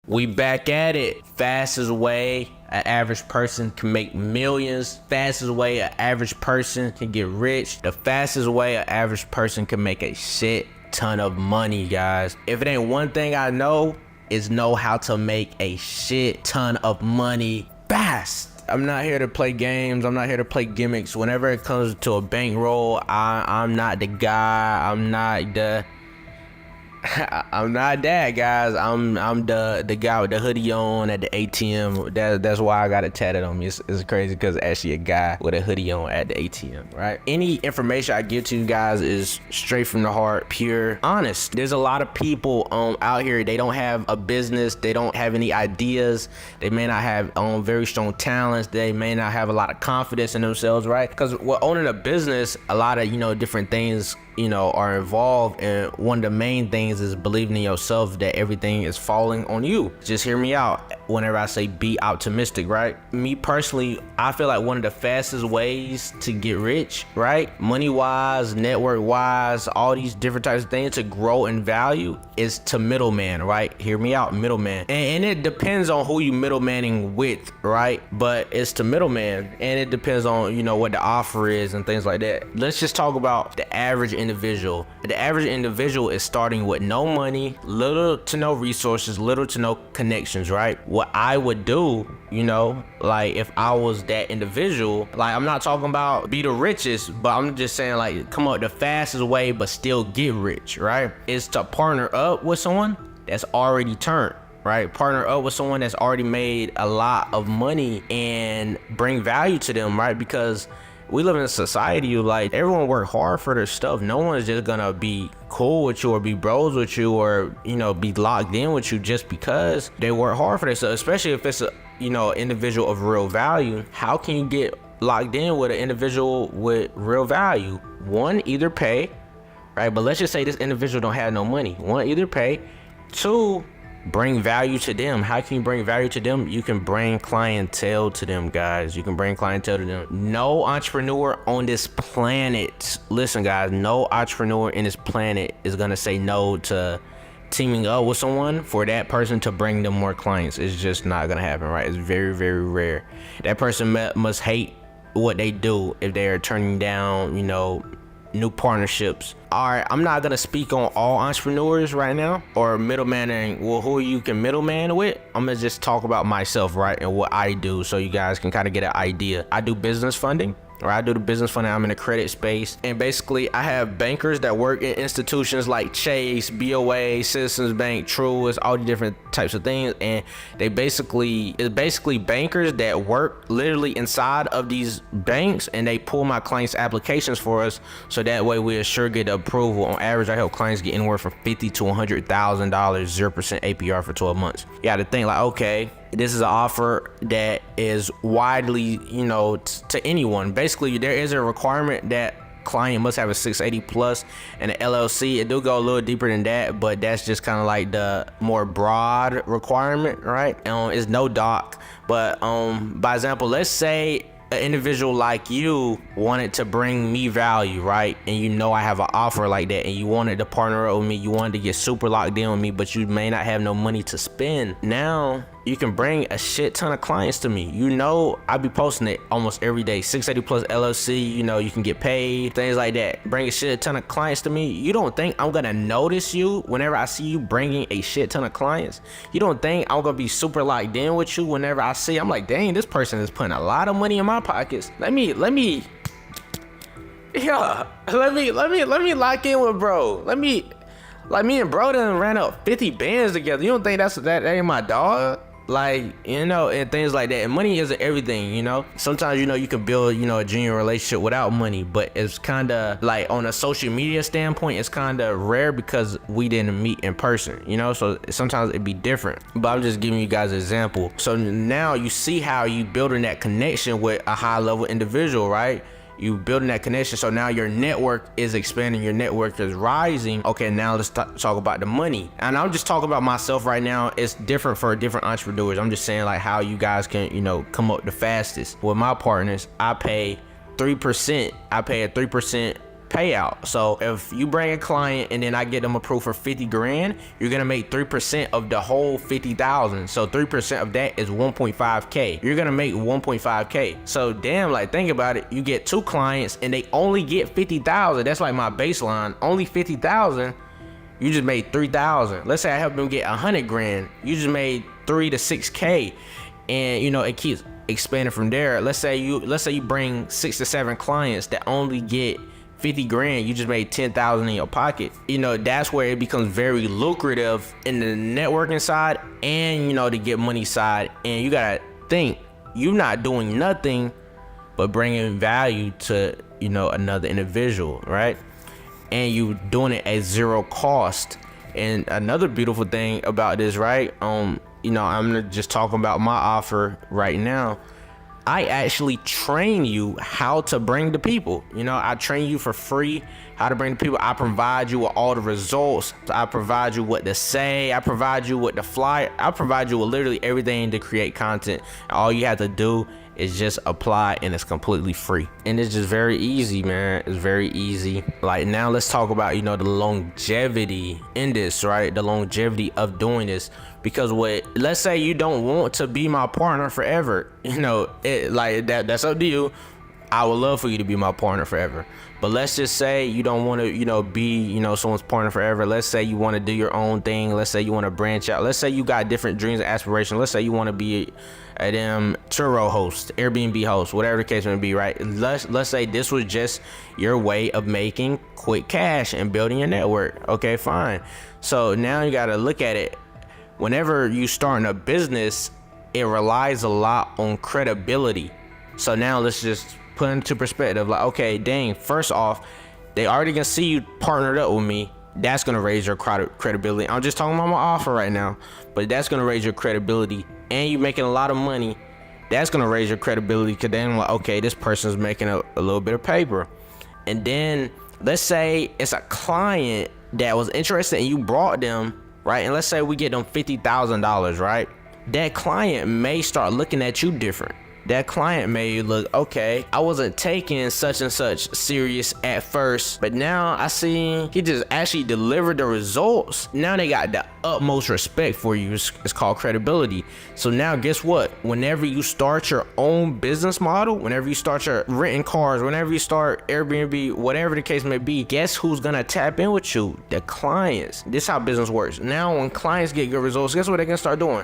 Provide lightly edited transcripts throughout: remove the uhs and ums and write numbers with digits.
We back at it. Fastest way an average person can make millions. Fastest way an average person can get rich. The fastest way an average person can make a shit ton of money, guys. If it ain't one thing I know, is know how to make a shit ton of money fast. I'm not here to play games. I'm not here to play gimmicks. Whenever it comes to a bankroll, I'm not the guy. I'm not that, guys. I'm the guy with the hoodie on at the ATM. That's why I got it tatted on me. It's crazy because actually a guy with a hoodie on at the ATM, right? Any information I give to you guys is straight from the heart, pure, honest. There's a lot of people out here. They don't have a business. They don't have any ideas. They may not have very strong talents. They may not have a lot of confidence in themselves, right? Because with owning a business, a lot of different things are involved, and one of the main things is believing in yourself that everything is falling on you. Just hear me out whenever I say be optimistic, right? Me personally, I feel like one of the fastest ways to get rich, right, money wise, network wise, all these different types of things to grow in value is to middleman, right? Hear me out, middleman. And it depends on who you middlemaning with, right? But it's to middleman, and it depends on what the offer is and things like that. Let's just talk about the average individual. The average individual is starting with no money, little to no resources, little to no connections, right? What I would do, like if I was that individual, like I'm not talking about be the richest, but I'm just saying like come up the fastest way but still get rich, right? Is to partner up with someone that's already turned, right? Partner up with someone that's already made a lot of money and bring value to them, right? Because we live in a society like everyone work hard for their stuff. No one is just gonna be cool with you or be bros with you or be locked in with you just because they work hard for their stuff. Especially if it's a individual of real value. How can you get locked in with an individual with real value? One, either pay, right? But let's just say this individual don't have no money. One, either pay. Two, bring value to them. How can you bring value to them? You can bring clientele to them, guys. You can bring clientele to them. No entrepreneur on this planet, listen guys, no entrepreneur in this planet is gonna say no to teaming up with someone for that person to bring them more clients. It's just not gonna happen, right? It's very, very rare. That person must hate what they do if they're turning down, new partnerships. All right, I'm not gonna speak on all entrepreneurs right now or middlemaning. Well, who you can middleman with? I'm gonna just talk about myself, right, and what I do, so you guys can kind of get an idea. I do business funding. Or I do the business funding. I'm in the credit space, and basically I have bankers that work in institutions like Chase, BOA, Citizens Bank, Truist, all the different types of things, and it's basically bankers that work literally inside of these banks, and they pull my clients' applications for us, so that way we sure get the approval. On average, I help clients get anywhere from $50,000 to $100,000, 0% APR for 12 months. You got to think like, okay, this is an offer that is widely, to anyone. Basically, there is a requirement that client must have a 680 plus and an LLC. It do go a little deeper than that, but that's just kind of like the more broad requirement, right? It's no doc, but by example, let's say an individual like you wanted to bring me value, right? And I have an offer like that, and you wanted to partner up with me, you wanted to get super locked in with me, but you may not have no money to spend. Now you can bring a shit ton of clients to me. I be posting it almost every day. 680 plus LLC, you can get paid, things like that. Bring a shit ton of clients to me. You don't think I'm gonna notice you whenever I see you bringing a shit ton of clients? You don't think I'm gonna be super locked in with you whenever I see? I'm like, dang, this person is putting a lot of money in my pockets. Let me lock in with bro. Me and bro done ran up 50 bands together. You don't think that ain't my dog? Like, and things like that. And money isn't everything, Sometimes, you can build, a genuine relationship without money, but it's kind of like on a social media standpoint, it's kind of rare because we didn't meet in person, So sometimes it'd be different. But I'm just giving you guys an example. So now you see how you building that connection with a high level individual, right? You building that connection, so now your network is expanding, your network is rising. Okay, now let's talk about the money. And I'm just talking about myself right now. It's different for different entrepreneurs. I'm just saying like how you guys can, come up the fastest. With my partners, I pay 3%. I pay a 3% payout. So if you bring a client and then I get them approved for 50 grand, you're gonna make 3% of the whole 50,000. So 3% of that is 1.5K. You're gonna make 1.5K. So damn, like think about it. You get 2 clients and they only get 50,000. That's like my baseline. Only 50,000. You just made 3,000. Let's say I help them get 100 grand. You just made 3 to 6K, and you know it keeps expanding from there. Let's say you bring 6 to 7 clients that only get 50 grand. You just made 10,000 in your pocket. You know, that's where it becomes very lucrative in the networking side and, you know, the get money side. And you gotta think, you're not doing nothing but bringing value to, you know, another individual, right? And you doing it at 0 cost. And another beautiful thing about this, right? You know, I'm just talking about my offer right now. I actually train you how to bring the people. You know, I train you for free how to bring the people. I provide you with all the results. I provide you what to say. I provide you with the flyer. I provide you with literally everything to create content. All you have to do is just apply, and it's completely free. And it's just very easy, man. It's very easy. Like now let's talk about, you know, the longevity in this, right? The longevity of doing this. Because let's say you don't want to be my partner forever, you know, that's up to you. I would love for you to be my partner forever. But let's just say you don't want to, you know, be, you know, someone's partner forever. Let's say you want to do your own thing. Let's say you want to branch out. Let's say you got different dreams and aspirations. Let's say you want to be a Turo host, Airbnb host, whatever the case may be, right? Let's say this was just your way of making quick cash and building your network. Okay, fine. So now you got to look at it. Whenever you starting a business, it relies a lot on credibility. So now let's just put into perspective, like, okay, dang, first off, they already gonna see you partnered up with me. That's gonna raise your credibility. I'm just talking about my offer right now, but that's gonna raise your credibility, and you making a lot of money. That's gonna raise your credibility, because then like, okay, this person's making a little bit of paper. And then let's say it's a client that was interested and you brought them, right? And let's say we get them $50,000, right? That client may start looking at you different. That client may look, okay, I wasn't taking such and such serious at first, but now I see he just actually delivered the results. Now they got the utmost respect for you. It's called credibility. So now guess what? Whenever you start your own business model, whenever you start your renting cars, whenever you start Airbnb, whatever the case may be, guess who's gonna tap in with you? The clients. This is how business works. Now when clients get good results, guess what they're gonna start doing?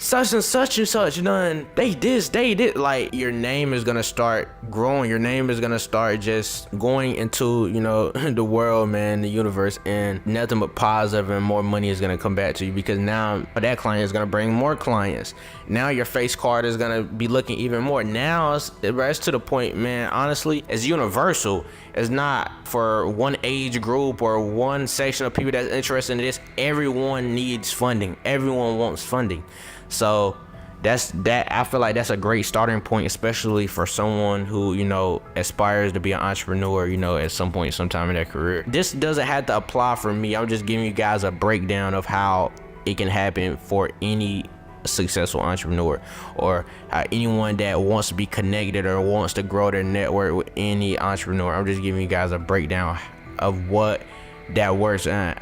Such and such done, they did. Like, your name is gonna start growing. Your name is gonna start just going into, you know, the world, man, the universe, and nothing but positive and more money is gonna come back to you, because now that client is gonna bring more clients. Now your face card is gonna be looking even more. Now it's to the point, man, honestly, it's universal. It's not for one age group or one section of people that's interested in this. Everyone needs funding. Everyone wants funding. So I feel like that's a great starting point, especially for someone who, you know, aspires to be an entrepreneur, you know, at some point, sometime in their career. This doesn't have to apply for me. I'm just giving you guys a breakdown of how it can happen for any successful entrepreneur, or anyone that wants to be connected or wants to grow their network with any entrepreneur. I'm just giving you guys a breakdown of what that works and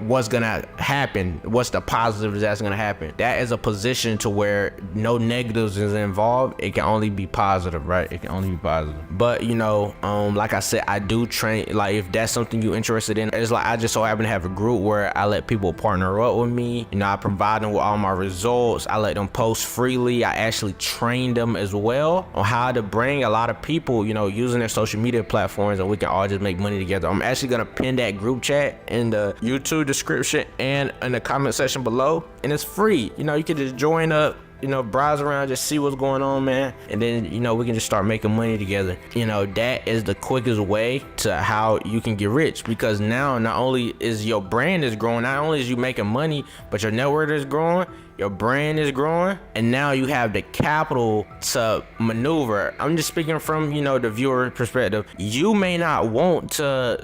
what's gonna happen, what's the positives that's gonna happen. That is a position to where no negatives is involved. It can only be positive, right? It can only be positive. But you know, like I said, I do train. Like, if that's something you're interested in, it's like I just so happen to have a group where I let people partner up with me. You know, I provide them with all my results. I let them post freely. I actually train them as well on how to bring a lot of people, you know, using their social media platforms, and we can all just make money together. I'm actually gonna pin that group chat in the YouTube description and in the comment section below, and it's free. You know, you can just join up, you know, browse around, just see what's going on, man, and then, you know, we can just start making money together. You know, that is the quickest way to how you can get rich, because now not only is your brand is growing, not only is you making money, but your network is growing, your brand is growing, and now you have the capital to maneuver. I'm just speaking from, the viewer perspective. You may not want to,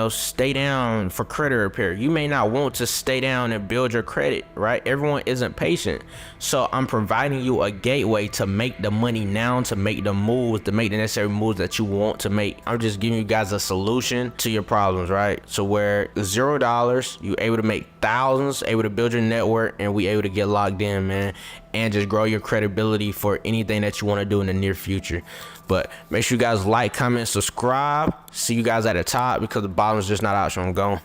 stay down for credit repair. You may not want to stay down and build your credit, right? Everyone isn't patient. So I'm providing you a gateway to make the money now, to make the moves, to make the necessary moves that you want to make. I'm just giving you guys a solution to your problems, right? So where $0, you able to make thousands, able to build your network, and we able to get locked in, man, and just grow your credibility for anything that you want to do in the near future. But make sure you guys like, comment, subscribe. See you guys at the top, because the bottom is just not an option. I'm gone.